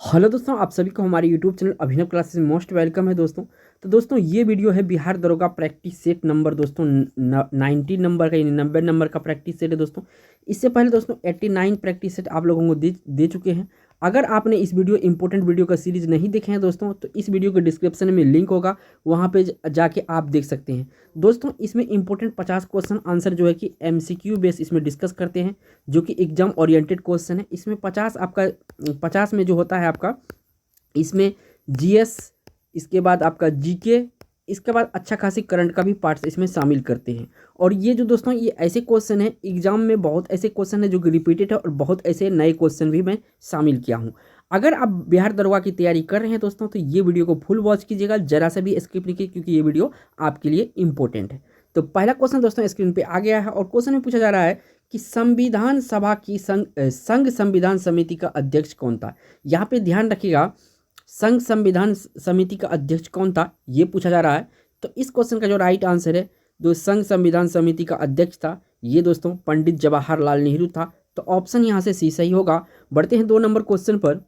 Hello दोस्तों, आप सभी को हमारे यूट्यूब चैनल अभिनव क्लासेस में मोस्ट वेलकम है दोस्तों। तो दोस्तों ये वीडियो है बिहार दरोगा प्रैक्टिस सेट नंबर दोस्तों 90 नंबर का, यानी 90 नंबर का प्रैक्टिस सेट है दोस्तों। इससे पहले दोस्तों 89 प्रैक्टिस सेट आप लोगों को दे चुके हैं। अगर आपने इस वीडियो इंपॉर्टेंट वीडियो का सीरीज नहीं देखे हैं दोस्तों, तो इस वीडियो के डिस्क्रिप्शन में लिंक होगा, वहाँ पे जाके आप देख सकते हैं दोस्तों। इसमें इंपॉर्टेंट 50 क्वेश्चन आंसर जो है कि MCQ बेस इसमें डिस्कस करते हैं, जो कि एग्जाम ओरिएंटेड क्वेश्चन है। इसमें 50 में जो होता है आपका, इसमें GS, इसके बाद आपका GK, इसके बाद अच्छा खासी करंट का भी पार्ट्स इसमें शामिल करते हैं। और ये जो दोस्तों ये ऐसे क्वेश्चन है, एग्जाम में बहुत ऐसे क्वेश्चन है जो कि रिपीटेड है, और बहुत ऐसे नए क्वेश्चन भी मैं शामिल किया हूँ। अगर आप बिहार दरोगा की तैयारी कर रहे हैं दोस्तों, तो ये वीडियो को फुल वॉच कीजिएगा, जरा सा भी स्किप नहीं कीजिए, क्योंकि ये वीडियो आपके लिए इंपॉर्टेंट है। तो पहला क्वेश्चन दोस्तों स्क्रीन पे आ गया है, और क्वेश्चन में पूछा जा रहा है कि संविधान सभा की संघ संविधान समिति का अध्यक्ष कौन था। यहाँ पे ध्यान रखिएगा, संघ संविधान समिति का अध्यक्ष कौन था, ये पूछा जा रहा है। तो इस क्वेश्चन का जो राइट आंसर है, जो संघ संविधान समिति का अध्यक्ष था, ये दोस्तों पंडित जवाहरलाल नेहरू था। तो ऑप्शन यहाँ से सी सही होगा। बढ़ते हैं 2 नंबर क्वेश्चन पर।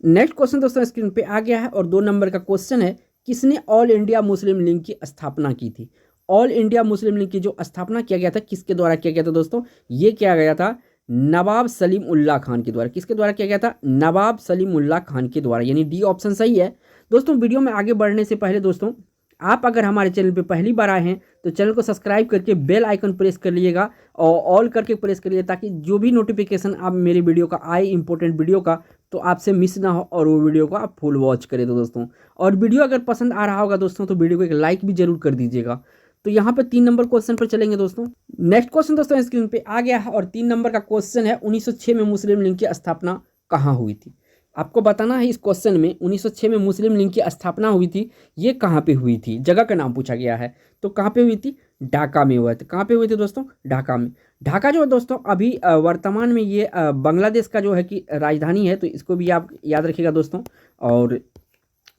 नेक्स्ट क्वेश्चन दोस्तों स्क्रीन पे आ गया है, और 2 नंबर का क्वेश्चन है, किसने ऑल इंडिया मुस्लिम लीग की स्थापना की थी। ऑल इंडिया मुस्लिम लीग की जो स्थापना किया गया था, किसके द्वारा किया गया था दोस्तों, ये किया गया था नवाब सलीम उल्लाह खान के द्वारा। किसके द्वारा किया गया था, नवाब सलीम उल्लाह खान के द्वारा, यानी डी ऑप्शन सही है दोस्तों। वीडियो में आगे बढ़ने से पहले दोस्तों, आप अगर हमारे चैनल पे पहली बार आए हैं तो चैनल को सब्सक्राइब करके बेल आइकन प्रेस कर लीजिएगा, और ऑल करके प्रेस करिए, ताकि जो भी नोटिफिकेशन आप मेरे वीडियो का आए, इंपॉर्टेंट वीडियो का, तो आपसे मिस ना हो, और वो वीडियो को आप फुल वॉच करें तो दोस्तों। और वीडियो अगर पसंद आ रहा होगा दोस्तों, तो वीडियो को एक लाइक भी जरूर कर दीजिएगा। तो यहाँ पे 3 नंबर क्वेश्चन पर चलेंगे दोस्तों। नेक्स्ट क्वेश्चन दोस्तों स्क्रीन पे आ गया है, और 3 नंबर का क्वेश्चन है, 1906 में मुस्लिम लीग की स्थापना कहाँ हुई थी। आपको बताना है इस क्वेश्चन में, 1906 में मुस्लिम लीग की स्थापना हुई थी, ये कहाँ पे हुई थी, जगह का नाम पूछा गया है। तो कहाँ पे हुई थी, ढाका में हुआ था। कहाँ पे हुई थी दोस्तों, ढाका में। ढाका जो है दोस्तों अभी वर्तमान में ये बांग्लादेश का जो है कि राजधानी है, तो इसको भी आप याद रखिएगा दोस्तों। और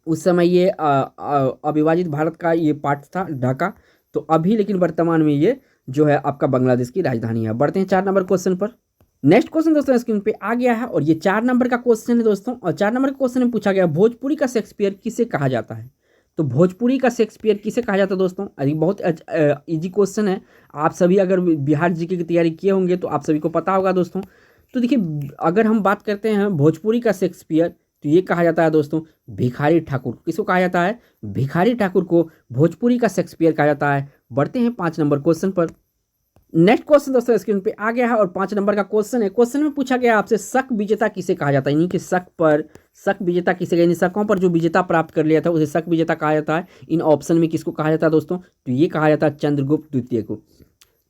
उस समय ये अविभाजित भारत का ये पार्ट था ढाका। तो अभी लेकिन वर्तमान में ये जो है आपका बांग्लादेश की राजधानी है। बढ़ते हैं 4 नंबर क्वेश्चन पर। नेक्स्ट क्वेश्चन दोस्तों स्क्रीन पे आ गया है, और ये 4 नंबर का क्वेश्चन है दोस्तों। और 4 नंबर के क्वेश्चन में पूछा गया, भोजपुरी का शेक्सपियर किसे कहा जाता है। तो भोजपुरी का शेक्सपियर किसे कहा जाता है दोस्तों, अरे बहुत इजी क्वेश्चन है। आप सभी अगर बिहार जीके की तैयारी किए होंगे तो आप सभी को पता होगा दोस्तों। तो देखिए, अगर हम बात करते हैं भोजपुरी का शेक्सपियर, तो ये कहा जाता है दोस्तों भिखारी ठाकुर। किसको कहा जाता है, भिखारी ठाकुर को भोजपुरी का शेक्सपियर कहा जाता है। बढ़ते हैं 5 नंबर क्वेश्चन पर। नेक्स्ट क्वेश्चन दोस्तों स्क्रीन पे आ गया है, और 5 नंबर का क्वेश्चन है। क्वेश्चन में पूछा गया आपसे, शक विजेता किसे कहा जाता है, यानी कि शक विजेता किसे, यानी शकों पर जो विजेता प्राप्त कर लिया था उसे शक विजेता कहा जाता है। इन ऑप्शन में किसको कहा जाता है दोस्तों, तो ये कहा जाता है चंद्रगुप्त द्वितीय को।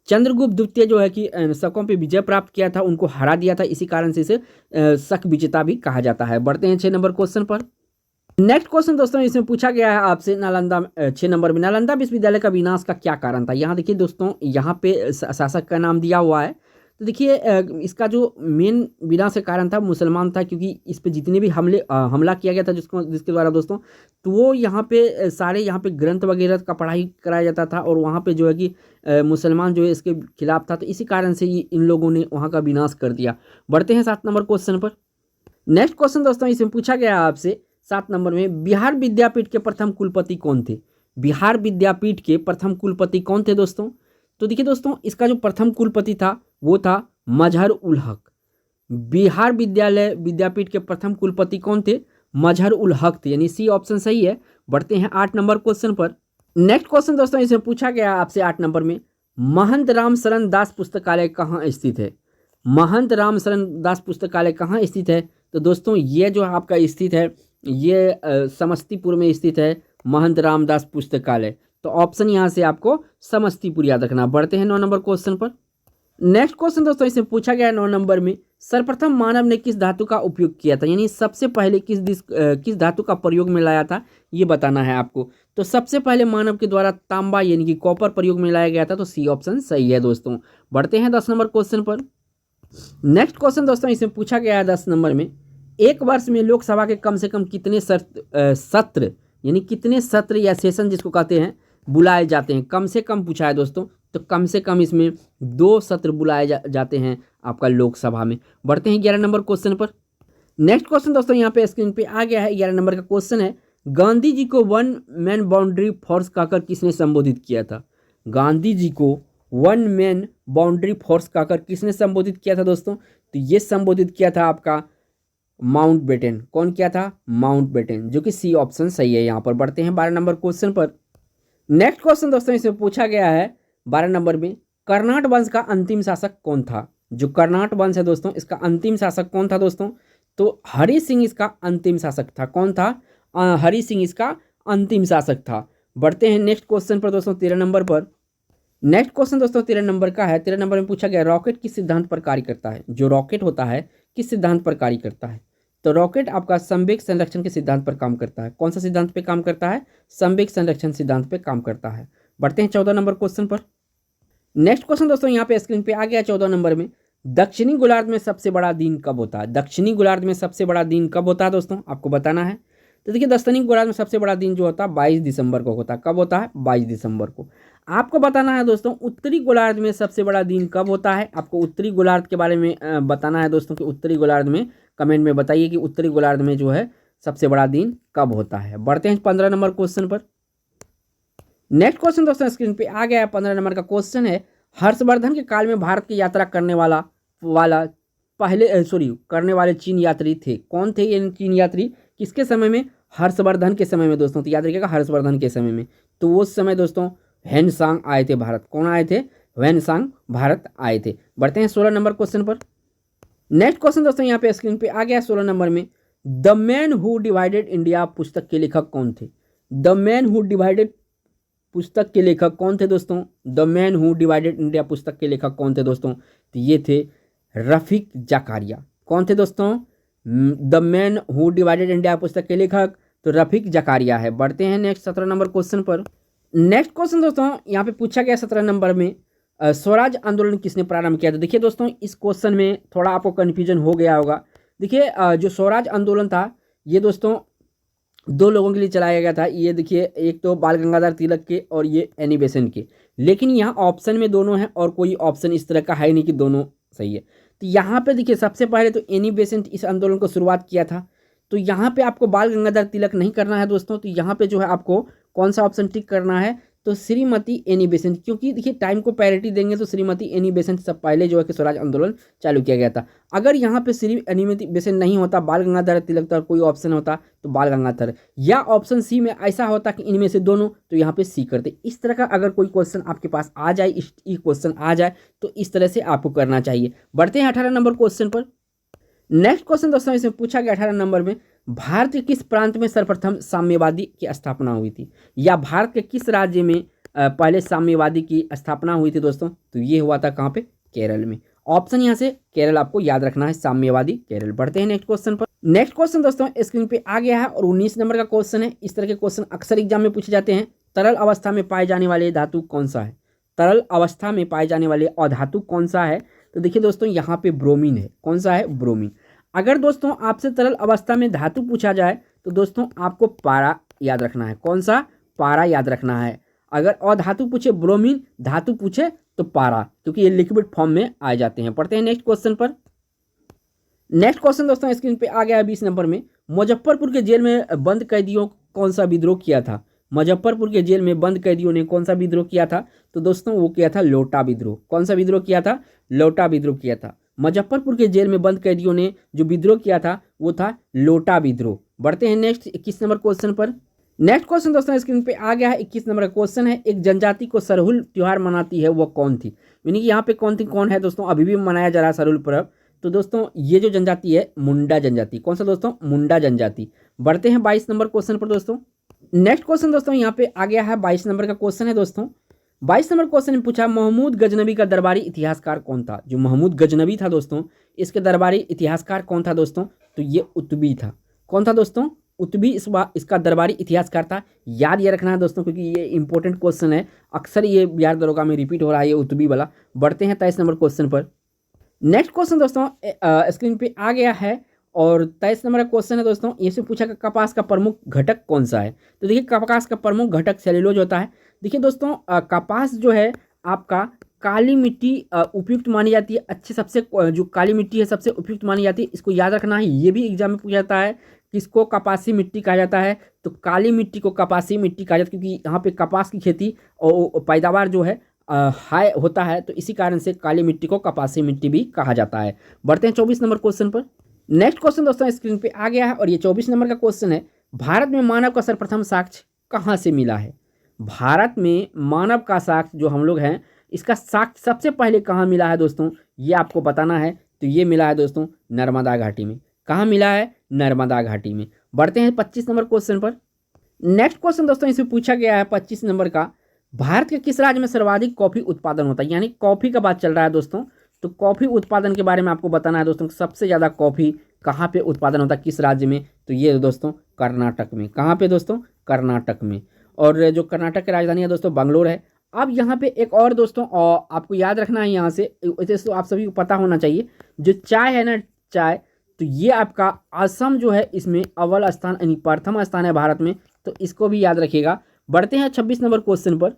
चंद्रगुप्त द्वितीय जो है कि शकों पे विजय प्राप्त किया था, उनको हरा दिया था, इसी कारण से इसे शक विजेता भी कहा जाता है। बढ़ते हैं 6 नंबर क्वेश्चन पर। नेक्स्ट क्वेश्चन दोस्तों इसमें पूछा गया है आपसे, नालंदा 6 नंबर में, नालंदा विश्वविद्यालय का विनाश का क्या कारण था। यहाँ देखिए दोस्तों, यहाँ पे शासक का नाम दिया हुआ है। तो देखिए, इसका जो मेन विनाश का कारण था मुसलमान था, क्योंकि इस पे जितने भी हमला किया गया था जिसके द्वारा दोस्तों, तो वो यहाँ पे सारे यहाँ पे ग्रंथ वगैरह का पढ़ाई कराया जाता था, और वहाँ पे जो है कि मुसलमान जो है इसके खिलाफ था। तो इसी कारण से इन लोगों ने वहाँ का विनाश कर दिया। बढ़ते हैं 7 नंबर क्वेश्चन पर। नेक्स्ट क्वेश्चन दोस्तों इसमें पूछा गया आपसे 7 नंबर में, बिहार विद्यापीठ के प्रथम कुलपति कौन थे। बिहार विद्यापीठ के प्रथम कुलपति कौन थे दोस्तों। तो देखिए दोस्तों, इसका जो प्रथम कुलपति था वो था मजहर उल हक। बिहार विद्यापीठ के प्रथम कुलपति कौन थे, मजहर उल हक थे, यानी सी ऑप्शन सही है। बढ़ते हैं 8 नंबर क्वेश्चन पर। नेक्स्ट क्वेश्चन दोस्तों इसमें पूछा गया आपसे 8 नंबर में, महंत राम शरण दास पुस्तकालय कहाँ स्थित है। महंत राम शरण दास पुस्तकालय कहाँ स्थित है। तो दोस्तों ये जो आपका स्थित है, ये समस्तीपुर में स्थित है, महंत रामदास पुस्तकालय। तो ऑप्शन यहाँ से आपको समस्तीपुर याद रखना। बढ़ते हैं 9 नंबर क्वेश्चन पर। नेक्स्ट क्वेश्चन दोस्तों इसमें पूछा गया 9 नंबर में, सर्वप्रथम मानव ने किस धातु का उपयोग किया था, यानी सबसे पहले किस धातु का प्रयोग में लाया था, ये बताना है आपको। तो सबसे पहले मानव के द्वारा तांबा यानी कि कॉपर प्रयोग में लाया गया था। तो सी ऑप्शन सही है दोस्तों। बढ़ते हैं 10 नंबर क्वेश्चन पर। नेक्स्ट क्वेश्चन दोस्तों इसमें पूछा गया है 10 नंबर में, एक वर्ष में लोकसभा के कम से कम कितने सत्र, यानी कितने सत्र या सेशन जिसको कहते हैं बुलाए जाते हैं। कम से कम पूछा है दोस्तों, तो कम से कम इसमें 2 सत्र बुलाए जाते हैं आपका लोकसभा में। बढ़ते हैं 11 नंबर क्वेश्चन पर। नेक्स्ट क्वेश्चन दोस्तों यहाँ पे स्क्रीन पे आ गया है, 11 नंबर का क्वेश्चन है, गांधी जी को वन मैन बाउंड्री फोर्स कहकर किसने संबोधित किया था? गांधी जी को वन मैन बाउंड्री फोर्स कहकर किसने संबोधित किया था दोस्तों? तो ये संबोधित किया था आपका माउंटबेटन। कौन किया था? माउंटबेटन, जो कि सी ऑप्शन सही है। यहाँ पर बढ़ते हैं 12 नंबर क्वेश्चन पर। नेक्स्ट क्वेश्चन दोस्तों इसमें पूछा गया है 12 नंबर में, कर्नाट वंश का अंतिम शासक कौन था? जो कर्नाट वंश है दोस्तों, इसका अंतिम शासक कौन था दोस्तों? तो हरि सिंह इसका अंतिम शासक था। कौन था? हरि सिंह इसका अंतिम शासक था। बढ़ते हैं नेक्स्ट क्वेश्चन पर दोस्तों, 13 नंबर पर। नेक्स्ट क्वेश्चन दोस्तों 13 नंबर का है। 13 नंबर में पूछा गया, रॉकेट किस सिद्धांत पर कार्य करता है? जो रॉकेट होता है किस सिद्धांत पर कार्य करता है? तो रॉकेट आपका संवेग संरक्षण के सिद्धांत पर काम करता है। कौन सा सिद्धांत पे काम करता है? संवेग संरक्षण सिद्धांत पे काम करता है। बढ़ते हैं 14 नंबर क्वेश्चन पर। नेक्स्ट क्वेश्चन दोस्तों यहाँ पे स्क्रीन पे आ गया 14 नंबर में, दक्षिणी गोलार्ध में सबसे बड़ा दिन कब होता है? दक्षिणी गोलार्ध में सबसे बड़ा दिन कब होता है दोस्तों? आपको बताना है। तो देखिए, दक्षिणी गोलार्ध में सबसे बड़ा दिन जो होता है 22 दिसंबर को होता है। कब होता है? 22 दिसंबर को। आपको बताना है दोस्तों, उत्तरी गोलार्ध में सबसे बड़ा दिन कब होता है? आपको उत्तरी गोलार्ध के बारे में बताना है दोस्तों कि उत्तरी गोलार्ध में, कमेंट में बताइए कि उत्तरी गोलार्ध में जो है सबसे बड़ा दिन कब होता है। बढ़ते हैं 15 नंबर क्वेश्चन पर। नेक्स्ट क्वेश्चन दोस्तों स्क्रीन पे आ गया है, 15 नंबर का क्वेश्चन है, हर्षवर्धन के काल में भारत की यात्रा करने करने वाले चीन यात्री थे। कौन थे ये चीन यात्री? किसके समय में? हर्षवर्धन के समय में दोस्तों। तो याद रखिएगा, हर्षवर्धन के समय में। तो उस समय दोस्तों ह्वेनसांग आए थे भारत। कौन आए थे? ह्वेनसांग भारत आए थे। बढ़ते हैं 16 नंबर क्वेश्चन पर। नेक्स्ट क्वेश्चन दोस्तों यहाँ पे स्क्रीन पे आ गया 16 नंबर में, the man who divided India पुस्तक के लेखक कौन थे? द मैन हु डिवाइडेड पुस्तक के लेखक कौन थे दोस्तों? The man who divided India पुस्तक के लेखक कौन थे दोस्तों? तो ये थे रफीक जकारिया। कौन थे दोस्तों? The man who divided India पुस्तक के लेखक तो रफीक जकारिया है। बढ़ते हैं नेक्स्ट 17 नंबर क्वेश्चन पर। नेक्स्ट क्वेश्चन दोस्तों यहाँ पे पूछा गया 17 नंबर में, स्वराज आंदोलन किसने प्रारंभ किया था? देखिए दोस्तों, इस क्वेश्चन में थोड़ा आपको कन्फ्यूजन हो गया होगा। देखिए, जो स्वराज आंदोलन था ये दोस्तों दो लोगों के लिए चलाया गया था। ये देखिए, एक तो बाल गंगाधर तिलक के और ये एनी बेसेंट के, लेकिन यहाँ ऑप्शन में दोनों हैं और कोई ऑप्शन इस तरह का है नहीं कि दोनों सही है। तो यहाँ पे देखिए, सबसे पहले तो एनी बेसेंट इस आंदोलन को शुरुआत किया था। तो यहाँ पे आपको बाल गंगाधर तिलक नहीं करना है दोस्तों। तो यहाँ पे जो है आपको कौन सा ऑप्शन टिक करना है? तो श्रीमती एनी बेसेंट, क्योंकि देखिए टाइम को पैरिटी देंगे तो श्रीमती एनी बेसेंट सब पहले जो है कि स्वराज आंदोलन चालू किया गया था। अगर यहाँ पे श्री एनी बेसेंट नहीं होता, बाल गंगाधर तिलक था, कोई ऑप्शन होता तो बाल गंगाधर, या ऑप्शन सी में ऐसा होता कि इनमें से दोनों, तो यहाँ पे सी करते। इस तरह का अगर कोई क्वेश्चन आपके पास आ जाए, इस क्वेश्चन आ जाए तो इस तरह से आपको करना चाहिए। बढ़ते हैं 18 नंबर क्वेश्चन पर। नेक्स्ट क्वेश्चन दोस्तों इसमें पूछा गया 18 नंबर में, भारत के किस प्रांत में सर्वप्रथम साम्यवादी की स्थापना हुई थी? या भारत के किस राज्य में पहले साम्यवादी की स्थापना हुई थी दोस्तों? तो ये हुआ था कहाँ पे? केरल में। ऑप्शन यहाँ से केरल आपको याद रखना है, साम्यवादी केरल। बढ़ते हैं नेक्स्ट क्वेश्चन पर। नेक्स्ट क्वेश्चन दोस्तों स्क्रीन पे आ गया है और 19 नंबर का क्वेश्चन है। इस तरह के क्वेश्चन अक्सर एग्जाम में पूछे जाते हैं। तरल अवस्था में पाए जाने वाले धातु कौन सा है? तरल अवस्था में पाए जाने वाले अधातु कौन सा है? तो देखिए दोस्तों, यहाँ पे ब्रोमीन है। कौन सा है? ब्रोमीन। अगर दोस्तों आपसे तरल अवस्था में धातु पूछा जाए तो दोस्तों आपको पारा याद रखना है। कौन सा? पारा याद रखना है। अगर अधातु पूछे ब्रोमीन, धातु पूछे तो पारा, क्योंकि ये लिक्विड फॉर्म में आ जाते हैं। पढ़ते हैं नेक्स्ट क्वेश्चन पर। नेक्स्ट क्वेश्चन दोस्तों स्क्रीन पे आ गया है 20 नंबर में, मुजफ्फरपुर के जेल में बंद कैदियों कौन सा विद्रोह किया था? मुजफ्फरपुर के जेल में बंद कैदियों ने कौन सा विद्रोह किया था? तो दोस्तों वो किया था लोटा विद्रोह। कौन सा विद्रोह किया था? लोटा विद्रोह किया था। मुजफ्फरपुर के जेल में बंद कैदियों ने जो विद्रोह किया था वो था लोटा विद्रोह। बढ़ते हैं नेक्स्ट 21 नंबर क्वेश्चन पर। नेक्स्ट क्वेश्चन दोस्तों स्क्रीन पे आ गया है 21 नंबर का क्वेश्चन है, एक जनजाति को सरहुल त्योहार मनाती है वो कौन थी? यानी कि यहाँ पे कौन है दोस्तों? अभी भी मनाया जा रहा है सरहुल पर्व। तो दोस्तों ये जो जनजाति है मुंडा जनजाति। कौन सा दोस्तों? मुंडा जनजाति। बढ़ते हैं 22 नंबर क्वेश्चन पर दोस्तों। नेक्स्ट क्वेश्चन दोस्तों यहाँ पे आ गया है 22 नंबर का क्वेश्चन है दोस्तों। 22 नंबर क्वेश्चन में पूछा, महमूद गजनबी का दरबारी इतिहासकार कौन था? जो महमूद गजनबी था दोस्तों, इसके दरबारी इतिहासकार कौन था दोस्तों? तो ये उतबी था। कौन था दोस्तों? उतबी इसका दरबारी इतिहासकार था। याद ये रखना है दोस्तों, क्योंकि ये इंपॉर्टेंट क्वेश्चन है, अक्सर ये बिहार दरोगा में रिपीट हो रहा है ये उतबी वाला। बढ़ते हैं 23 नंबर क्वेश्चन पर। नेक्स्ट क्वेश्चन दोस्तों स्क्रीन पे आ गया है और 23 नंबर का क्वेश्चन है दोस्तों। ये से पूछा कि कपास का प्रमुख घटक कौन सा है? तो देखिए, कपास का प्रमुख घटक सेल्यूलोज होता है। देखिए दोस्तों, कपास जो है आपका काली मिट्टी उपयुक्त मानी जाती है, अच्छे सबसे जो काली मिट्टी है सबसे उपयुक्त मानी जाती है, इसको याद रखना है। ये भी एग्जाम में पूछा जाता है, किसको कपासी मिट्टी कहा जाता है, तो काली मिट्टी को कपासी मिट्टी कहा जाता है, क्योंकि यहाँ पे कपास की खेती और पैदावार जो है हाई होता है, तो इसी कारण से काली मिट्टी को कपासी मिट्टी भी कहा जाता है। बढ़ते हैं 24 नंबर क्वेश्चन पर। नेक्स्ट क्वेश्चन दोस्तों स्क्रीन पे आ गया है और ये 24 नंबर का क्वेश्चन है, भारत में मानव का सर्वप्रथम साक्ष्य कहाँ से मिला है। भारत में मानव का साक्ष्य जो हम लोग हैं, इसका साक्ष्य सबसे पहले कहाँ मिला है दोस्तों, ये आपको बताना है। तो ये मिला है दोस्तों नर्मदा घाटी में। कहाँ मिला है, नर्मदा घाटी में। बढ़ते हैं 25 नंबर क्वेश्चन पर। नेक्स्ट क्वेश्चन दोस्तों इसमें पूछा गया है 25 नंबर का, भारत के किस राज्य में सर्वाधिक कॉफी उत्पादन होता है। यानी कॉफी का बात चल रहा है दोस्तों, तो कॉफी उत्पादन के बारे में आपको बताना है दोस्तों, सबसे ज़्यादा कॉफी कहाँ पे उत्पादन होता है, किस राज्य में, तो ये दोस्तों कर्नाटक में। कहाँ पे दोस्तों, कर्नाटक में। और जो कर्नाटक की राजधानी है दोस्तों बंगलोर है। अब यहाँ पे एक और दोस्तों आपको याद रखना है, यहाँ से तो आप सभी को पता होना चाहिए, जो चाय है ना, चाय, तो ये आपका असम जो है इसमें अव्वल स्थान यानी प्रथम स्थान है भारत में, तो इसको भी याद रखिएगा। बढ़ते हैं 26 नंबर क्वेश्चन पर।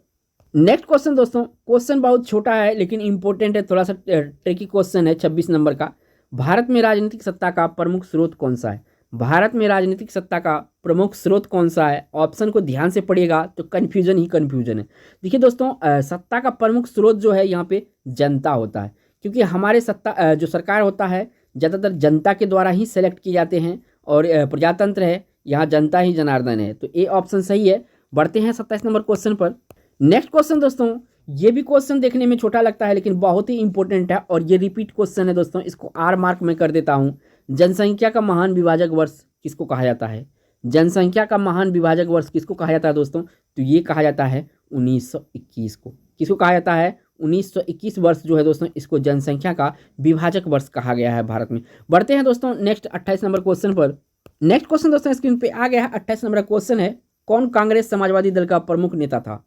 नेक्स्ट क्वेश्चन दोस्तों, क्वेश्चन बहुत छोटा है लेकिन इंपॉर्टेंट है, थोड़ा सा ट्रिकी क्वेश्चन है 26 नंबर का। भारत में राजनीतिक सत्ता का प्रमुख स्रोत कौन सा है। भारत में राजनीतिक सत्ता का प्रमुख स्रोत कौन सा है, ऑप्शन को ध्यान से पढ़िएगा तो कन्फ्यूजन ही कन्फ्यूजन है। देखिए दोस्तों, सत्ता का प्रमुख स्रोत जो है यहाँ पे जनता होता है, क्योंकि हमारे सत्ता जो सरकार होता है ज़्यादातर जनता के द्वारा ही सेलेक्ट किए जाते हैं, और प्रजातंत्र है, यहाँ जनता ही जनार्दन है, तो ए ऑप्शन सही है। बढ़ते हैं 27 नंबर क्वेश्चन पर। नेक्स्ट क्वेश्चन दोस्तों, ये भी क्वेश्चन देखने में छोटा लगता है लेकिन बहुत ही इंपॉर्टेंट है, और ये रिपीट क्वेश्चन है दोस्तों, इसको आर मार्क में कर देता हूँ। जनसंख्या का महान विभाजक वर्ष किसको कहा जाता है। जनसंख्या का महान विभाजक वर्ष किसको कहा जाता है दोस्तों, तो ये कहा जाता है 1921 को। किसको कहा जाता है, 1921 वर्ष जो है दोस्तों, इसको जनसंख्या का विभाजक वर्ष कहा गया है भारत में। बढ़ते हैं दोस्तों नेक्स्ट 28 नंबर क्वेश्चन पर। नेक्स्ट क्वेश्चन दोस्तों स्क्रीन पे आ गया है, 28 नंबर का क्वेश्चन है, कौन कांग्रेस समाजवादी दल का प्रमुख नेता था।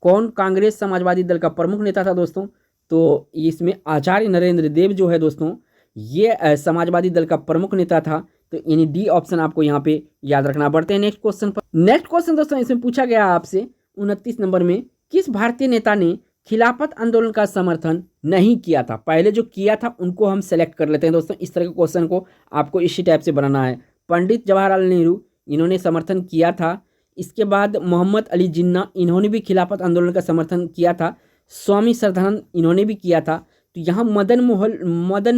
कौन कांग्रेस समाजवादी दल का प्रमुख नेता था दोस्तों, तो इसमें आचार्य नरेंद्र देव जो है दोस्तों, ये समाजवादी दल का प्रमुख नेता था, तो यानी डी ऑप्शन आपको यहाँ पे याद रखना। बढ़ते हैं नेक्स्ट क्वेश्चन पर। नेक्स्ट क्वेश्चन दोस्तों इसमें पूछा गया आपसे 29 नंबर में, किस भारतीय नेता ने खिलाफत आंदोलन का समर्थन नहीं किया था। पहले जो किया था उनको हम सेलेक्ट कर लेते हैं दोस्तों, इस तरह के क्वेश्चन को आपको इसी टाइप से बनाना है। पंडित जवाहरलाल नेहरू, इन्होंने समर्थन किया था। इसके बाद मोहम्मद अली जिन्ना, इन्होंने भी खिलाफत आंदोलन का समर्थन किया था। स्वामी श्रद्धानंद, इन्होंने भी किया था। तो यहाँ मदन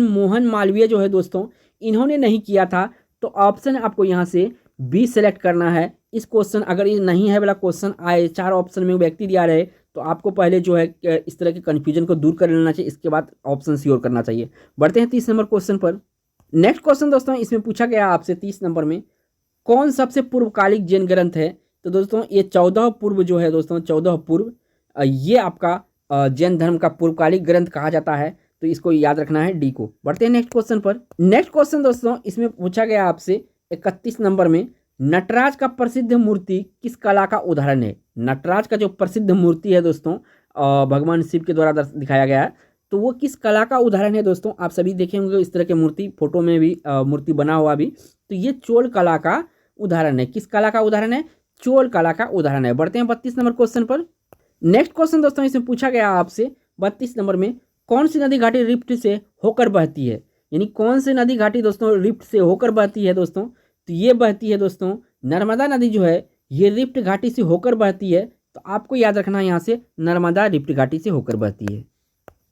मोहन मालवीय जो है दोस्तों, इन्होंने नहीं किया था, तो ऑप्शन आपको यहाँ से बी सेलेक्ट करना है। इस क्वेश्चन अगर ये नहीं है वाला क्वेश्चन आए, 4 ऑप्शन में व्यक्ति दिया रहे, तो आपको पहले जो है इस तरह के कन्फ्यूजन को दूर कर लेना चाहिए, इसके बाद ऑप्शन श्योर करना चाहिए। बढ़ते हैं 30 नंबर क्वेश्चन पर। नेक्स्ट क्वेश्चन दोस्तों इसमें पूछा गया आपसे 30 नंबर में, कौन सबसे पूर्वकालिक जैन ग्रंथ है। तो दोस्तों ये 14 पूर्व जो है दोस्तों, 14 पूर्व, ये आपका जैन धर्म का पूर्वकालिक ग्रंथ कहा जाता है, तो इसको याद रखना है डी को। बढ़ते हैं नेक्स्ट क्वेश्चन पर। नेक्स्ट क्वेश्चन दोस्तों इसमें पूछा गया आपसे 31 नंबर में, नटराज का प्रसिद्ध मूर्ति किस कला का उदाहरण है। नटराज का जो प्रसिद्ध मूर्ति है दोस्तों, भगवान शिव के द्वारा दिखाया गया है, तो वो किस कला का उदाहरण है दोस्तों। आप सभी देखे होंगे इस तरह के मूर्ति, फोटो में भी मूर्ति बना हुआ भी, तो ये चोल कला का उदाहरण है। किस कला का उदाहरण है, चोल कला का उदाहरण है। बढ़ते हैं 32 नंबर क्वेश्चन पर। नेक्स्ट क्वेश्चन दोस्तों इसमें पूछा गया आपसे 32 नंबर में, कौन सी नदी घाटी रिफ्ट से होकर बहती है। यानी कौन सी नदी घाटी दोस्तों रिफ्ट से होकर बहती है दोस्तों, तो ये बहती है दोस्तों, नर्मदा नदी जो है ये रिफ्ट घाटी से होकर बहती है, तो आपको याद रखना है यहाँ से नर्मदा रिफ्ट घाटी से होकर बहती है।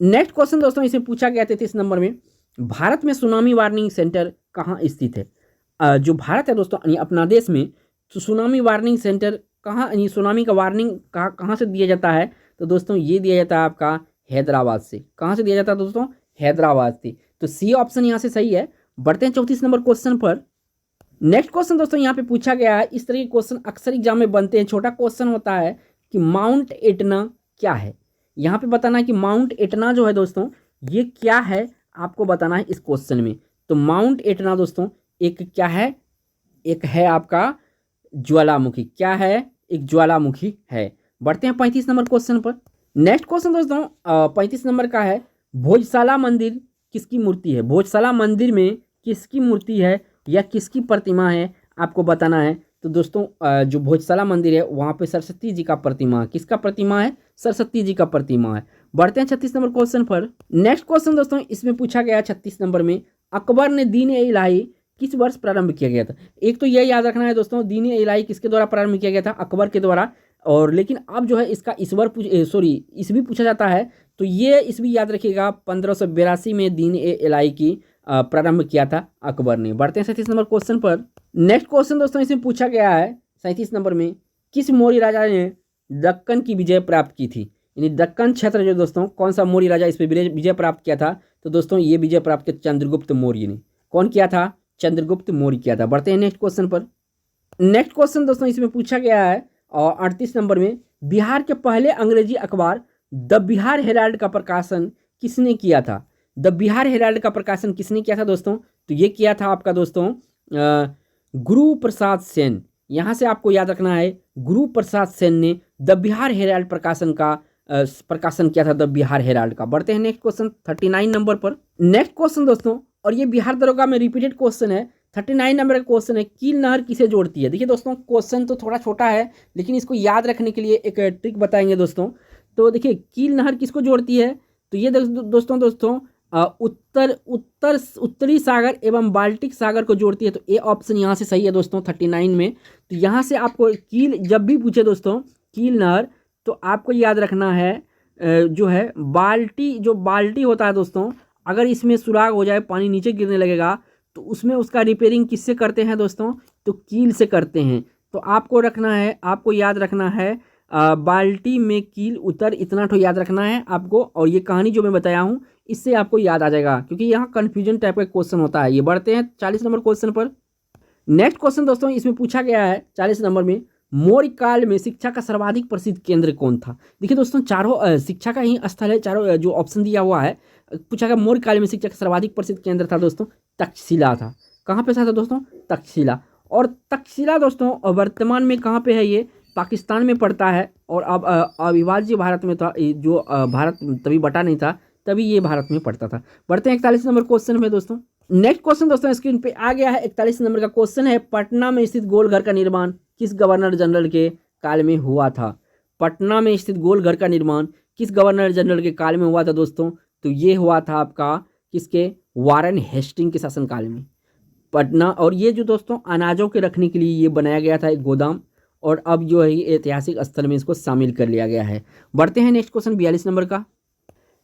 नेक्स्ट क्वेश्चन दोस्तों इसमें पूछा गया 33 नंबर में, भारत में सुनामी वार्निंग सेंटर कहाँ स्थित है। जो भारत है दोस्तों यानी अपना देश में, तो सुनामी वार्निंग सेंटर कहाँ, यानी सुनामी का वार्निंग कहाँ से दिया जाता है, तो दोस्तों ये दिया जाता है आपका हैदराबाद से। कहाँ से दिया जाता है दोस्तों, हैदराबाद से, तो सी ऑप्शन यहाँ से सही है। बढ़ते हैं 34 नंबर क्वेश्चन पर। नेक्स्ट क्वेश्चन दोस्तों यहाँ पे पूछा गया है, इस तरह के क्वेश्चन अक्सर एग्जाम में बनते हैं, छोटा क्वेश्चन होता है कि माउंट एटना क्या है। यहाँ पे बताना है कि माउंट एटना जो है दोस्तों ये क्या है, आपको बताना है इस क्वेश्चन में। तो माउंट एटना दोस्तों एक क्या है, एक है आपका ज्वालामुखी। क्या है, एक ज्वालामुखी है। बढ़ते हैं 35 नंबर क्वेश्चन पर। नेक्स्ट क्वेश्चन दोस्तों 35 नंबर का है, भोजशाला मंदिर किसकी मूर्ति है। भोजशाला मंदिर में किसकी मूर्ति है या किसकी प्रतिमा है, आपको बताना है। तो दोस्तों जो भोजशाला मंदिर है वहाँ पे सरस्वती जी का प्रतिमा, किसका प्रतिमा है, सरस्वती जी का प्रतिमा है। बढ़ते हैं 36 नंबर क्वेश्चन पर। नेक्स्ट क्वेश्चन दोस्तों इसमें पूछा गया है 36 नंबर में, अकबर ने दीन ए इलाही किस वर्ष प्रारंभ किया गया था। एक तो यह याद रखना है दोस्तों, दीन ए इलाही किसके द्वारा प्रारंभ किया गया था, अकबर के द्वारा। और लेकिन अब जो है इसका ईस्वी पूछा जाता है, तो ये ईस्वी याद रखिएगा 1582 में दीन ए इलाही की प्रारंभ किया था अकबर ने। बढ़ते हैं 37 नंबर क्वेश्चन पर। नेक्स्ट क्वेश्चन दोस्तों इसमें पूछा गया है 37 नंबर में, किस मौर्य राजा ने दक्कन की विजय प्राप्त की थी। यानी दक्कन क्षेत्र जो दोस्तों कौन सा मौर्य राजा इस पर विजय प्राप्त किया था, तो दोस्तों ये विजय प्राप्त किया चंद्रगुप्त मौर्य ने। कौन किया था, चंद्रगुप्त मौर्य किया था। बढ़ते हैं नेक्स्ट क्वेश्चन पर। नेक्स्ट क्वेश्चन दोस्तों इसमें पूछा गया है और 38 नंबर में, बिहार के पहले अंग्रेजी अखबार द बिहार हेराल्ड का प्रकाशन किसने किया था। द बिहार हेराल्ड का प्रकाशन किसने किया था दोस्तों, तो ये किया था आपका दोस्तों गुरु प्रसाद सेन। यहाँ से आपको याद रखना है, गुरु प्रसाद सेन ने द बिहार हेराल्ड प्रकाशन का प्रकाशन किया था, द बिहार हेराल्ड का। बढ़ते हैं नेक्स्ट क्वेश्चन 39 नंबर पर। नेक्स्ट क्वेश्चन दोस्तों, और ये बिहार दरोगा में रिपीटेड क्वेश्चन है, 39 नंबर का क्वेश्चन है, कील नहर किसे जोड़ती है। देखिए दोस्तों क्वेश्चन तो थोड़ा छोटा है, लेकिन इसको याद रखने के लिए एक ट्रिक बताएंगे दोस्तों। तो देखिए कील नहर किसको जोड़ती है, तो ये दोस्तों उत्तरी सागर एवं बाल्टिक सागर को जोड़ती है। तो ए ऑप्शन यहाँ से सही है दोस्तों 39 में। तो यहाँ से आपको कील जब भी पूछे दोस्तों कील नहर, तो आपको याद रखना है जो है बाल्टी होता है दोस्तों, अगर इसमें सुराग हो जाए, पानी नीचे गिरने लगेगा, तो उसमें उसका रिपेयरिंग किससे करते हैं दोस्तों, तो कील से करते हैं। तो आपको याद रखना है बाल्टी में कील उतर, इतना तो याद रखना है आपको। और ये कहानी जो मैं बताया हूँ इससे आपको याद आ जाएगा, क्योंकि यहाँ कन्फ्यूजन टाइप का क्वेश्चन होता है ये। बढ़ते हैं 40 नंबर क्वेश्चन पर। नेक्स्ट क्वेश्चन दोस्तों इसमें पूछा गया है 40 नंबर में, मौर्य काल में शिक्षा का सर्वाधिक प्रसिद्ध केंद्र कौन था। देखिए दोस्तों चारों शिक्षा का ही स्थल है, चारों जो ऑप्शन दिया हुआ है। पूछा गया मौर्य काल में शिक्षा का सर्वाधिक प्रसिद्ध केंद्र था दोस्तों, तक्षशिला था। कहाँ पे था दोस्तों, तक्षशिला। और तक्षशिला दोस्तों वर्तमान में कहाँ पे है, ये पाकिस्तान में पड़ता है। और अब अविभाज्य भारत में था, जो भारत तभी बटा नहीं था, तभी ये भारत में पड़ता था। बढ़ते हैं 41 नंबर क्वेश्चन में दोस्तों। नेक्स्ट क्वेश्चन दोस्तों स्क्रीन पे आ गया है, 41 नंबर का क्वेश्चन है, पटना में स्थित गोलघर का निर्माण किस गवर्नर जनरल के काल में हुआ था। पटना में स्थित गोलघर का निर्माण किस गवर्नर जनरल के काल में हुआ था दोस्तों, तो ये हुआ था आपका किसके, वारेन हेस्टिंग के शासनकाल में पटना। और ये जो दोस्तों अनाजों के रखने के लिए ये बनाया गया था एक गोदाम, और अब जो है ऐतिहासिक स्थल में इसको शामिल कर लिया गया है। बढ़ते हैं नेक्स्ट क्वेश्चन 42 नंबर का।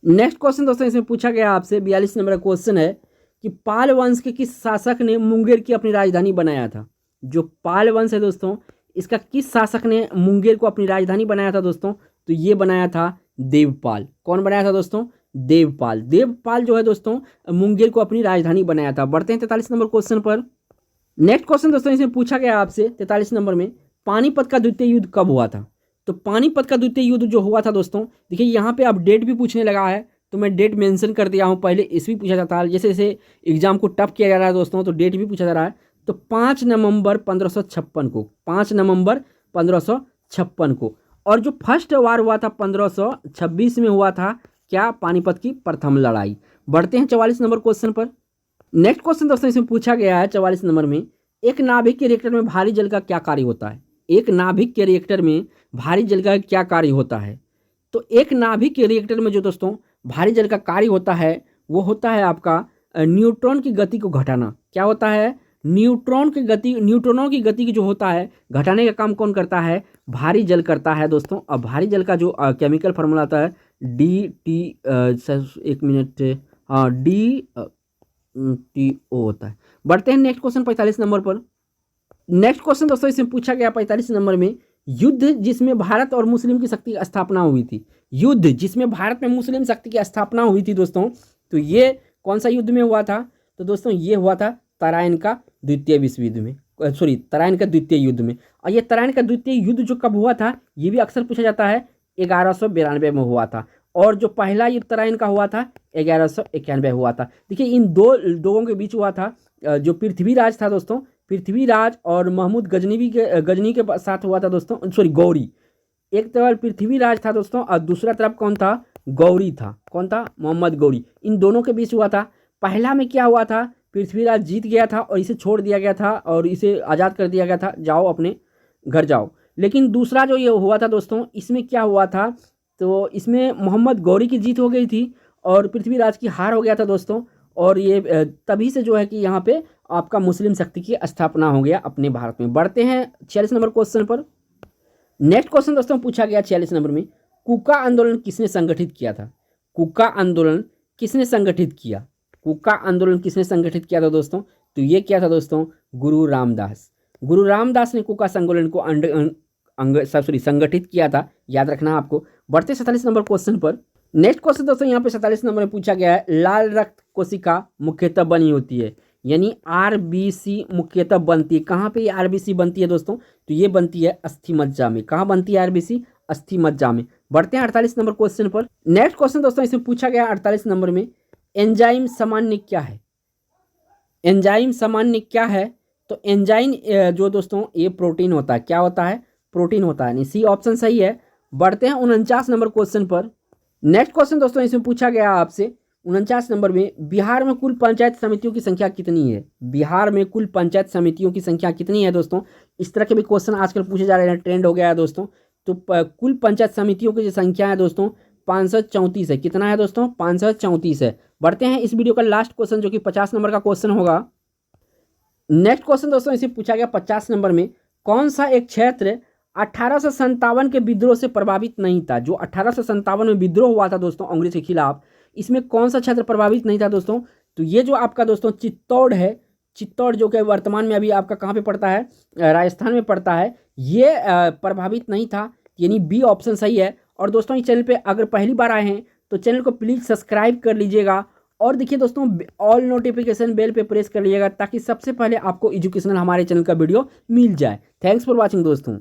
नेक्स्ट क्वेश्चन दोस्तों इसमें पूछा गया आपसे 42 नंबर का क्वेश्चन है कि पाल वंश के किस शासक ने मुंगेर की अपनी राजधानी बनाया था। जो पाल वंश है दोस्तों, इसका किस शासक ने मुंगेर को अपनी राजधानी बनाया था दोस्तों, तो ये बनाया था देवपाल। कौन बनाया था दोस्तों, देवपाल। देवपाल जो है दोस्तों मुंगेर को अपनी राजधानी बनाया था। बढ़ते हैं 43 नंबर क्वेश्चन पर। नेक्स्ट क्वेश्चन दोस्तों इसमें पूछा गया आपसे 43 नंबर में, पानीपत का द्वितीय युद्ध कब हुआ था। तो पानीपत का द्वितीय युद्ध जो हुआ था दोस्तों, देखिए यहाँ पे अब डेट भी पूछने लगा है, तो मैं डेट मेंशन कर दिया हूँ। पहले ईस्वी पूछा जाता है, जैसे जैसे एग्जाम को टफ किया जा रहा है दोस्तों, तो डेट भी पूछा जा रहा है। तो 5 नवंबर 1556 को, 5 नवंबर 1556 को। और जो फर्स्ट वार हुआ था 1526 में हुआ था क्या, पानीपत की प्रथम लड़ाई। बढ़ते हैं 44 नंबर क्वेश्चन पर। नेक्स्ट क्वेश्चन दोस्तों इसमें पूछा गया है 44 नंबर में, एक नाभिक के रिएक्टर में भारी जल का क्या कार्य होता है। एक नाभिक के रिएक्टर में भारी जल का क्या कार्य होता है। तो एक नाभिक के रिएक्टर में जो दोस्तों भारी जल का कार्य होता है, वो होता है आपका न्यूट्रॉन की गति को घटाना। क्या होता है, न्यूट्रॉनों की गति की जो होता है घटाने का काम कौन करता है, भारी जल करता है दोस्तों। अब भारी जल का जो केमिकल फार्मूला आता है DTO होता है। बढ़ते हैं नेक्स्ट क्वेश्चन 45 नंबर पर। नेक्स्ट क्वेश्चन दोस्तों इसमें पूछा गया 45 नंबर में, युद्ध जिसमें भारत और मुस्लिम की शक्ति की स्थापना हुई थी। युद्ध जिसमें भारत में मुस्लिम शक्ति की स्थापना हुई थी दोस्तों, तो ये कौन सा युद्ध में हुआ था, तो दोस्तों ये हुआ था तराइन का द्वितीय विश्व युद्ध में, तराइन का द्वितीय युद्ध में। और ये तराइन का द्वितीय युद्ध जो कब हुआ था, ये भी अक्सर पूछा जाता है, 1192 में हुआ था। और जो पहला युद्ध तराइन का हुआ था 1191 हुआ था। देखिए इन दो लोगों के बीच हुआ था, जो पृथ्वीराज था दोस्तों, पृथ्वीराज और महमूद गजनी के साथ हुआ था दोस्तों, गौरी। एक तरफ पृथ्वीराज था दोस्तों और दूसरा तरफ कौन था, गौरी था। कौन था, मोहम्मद गौरी। इन दोनों के बीच हुआ था। पहला में क्या हुआ था, पृथ्वीराज जीत गया था और इसे छोड़ दिया गया था और इसे आज़ाद कर दिया गया था, जाओ अपने घर जाओ। लेकिन दूसरा जो ये हुआ था दोस्तों, इसमें क्या हुआ था, तो इसमें मोहम्मद गौरी की जीत हो गई थी और पृथ्वीराज की हार हो गया था दोस्तों। और ये तभी से जो है कि यहाँ पे आपका मुस्लिम शक्ति की स्थापना हो गया अपने भारत में। बढ़ते हैं 46 नंबर क्वेश्चन पर। नेक्स्ट क्वेश्चन दोस्तों पूछा गया 46 नंबर में, कूका आंदोलन किसने संगठित किया था? कूका आंदोलन किसने संगठित किया? कूका आंदोलन किसने संगठित किया था दोस्तों? तो ये क्या था दोस्तों? गुरु रामदास। गुरु रामदास ने कूका आंदोलन को संगठित किया था, याद रखना आपको। बढ़ते 47 नंबर क्वेश्चन पर। नेक्स्ट क्वेश्चन दोस्तों यहाँ पे 47 नंबर में पूछा गया है, लाल रक्त कोशिका मुख्यतः बनी होती है, यानी आरबीसी मुख्यतः बनती है। कहाँ पे ये आरबीसी बनती है दोस्तों? तो ये बनती है अस्थि मज्जा में। कहाँ बनती है आरबीसी? अस्थि मज्जा में। बढ़ते हैं 48 नंबर क्वेश्चन पर। नेक्स्ट क्वेश्चन दोस्तों इसमें पूछा गया 48 नंबर में, एंजाइम सामान्य क्या है? एंजाइम सामान्य क्या है? तो एंजाइम जो दोस्तों ये प्रोटीन होता है। क्या होता है? प्रोटीन होता है। सी ऑप्शन सही है। बढ़ते हैं 49 नंबर क्वेश्चन पर। नेक्स्ट क्वेश्चन दोस्तों इसमें पूछा गया आपसे 49 नंबर में, बिहार में कुल पंचायत समितियों की संख्या कितनी है? बिहार में कुल पंचायत समितियों की संख्या कितनी है दोस्तों? इस तरह के भी क्वेश्चन आजकल पूछे जा रहे हैं, ट्रेंड हो गया है दोस्तों। तो कुल पंचायत समितियों की जो संख्या है दोस्तों 534 है। कितना है दोस्तों? 534 है। बढ़ते हैं इस वीडियो का लास्ट क्वेश्चन जो कि 50 नंबर का क्वेश्चन होगा। नेक्स्ट क्वेश्चन दोस्तों इसे पूछा गया 50 नंबर में, कौन सा एक क्षेत्र 1857 के विद्रोह से प्रभावित नहीं था? जो 1857 में विद्रोह हुआ था दोस्तों अंग्रेज के खिलाफ, इसमें कौन सा क्षेत्र प्रभावित नहीं था दोस्तों? तो ये जो आपका दोस्तों चित्तौड़ है, चित्तौड़ जो कि वर्तमान में अभी आपका कहाँ पे पड़ता है? राजस्थान में पड़ता है। ये प्रभावित नहीं था, यानी बी ऑप्शन सही है। और दोस्तों इस चैनल पे अगर पहली बार आए हैं तो चैनल को प्लीज़ सब्सक्राइब कर लीजिएगा और देखिए दोस्तों ऑल नोटिफिकेशन बेल पे प्रेस कर लीजिएगा ताकि सबसे पहले आपको एजुकेशनल हमारे चैनल का वीडियो मिल जाए। थैंक्स फॉर वॉचिंग दोस्तों।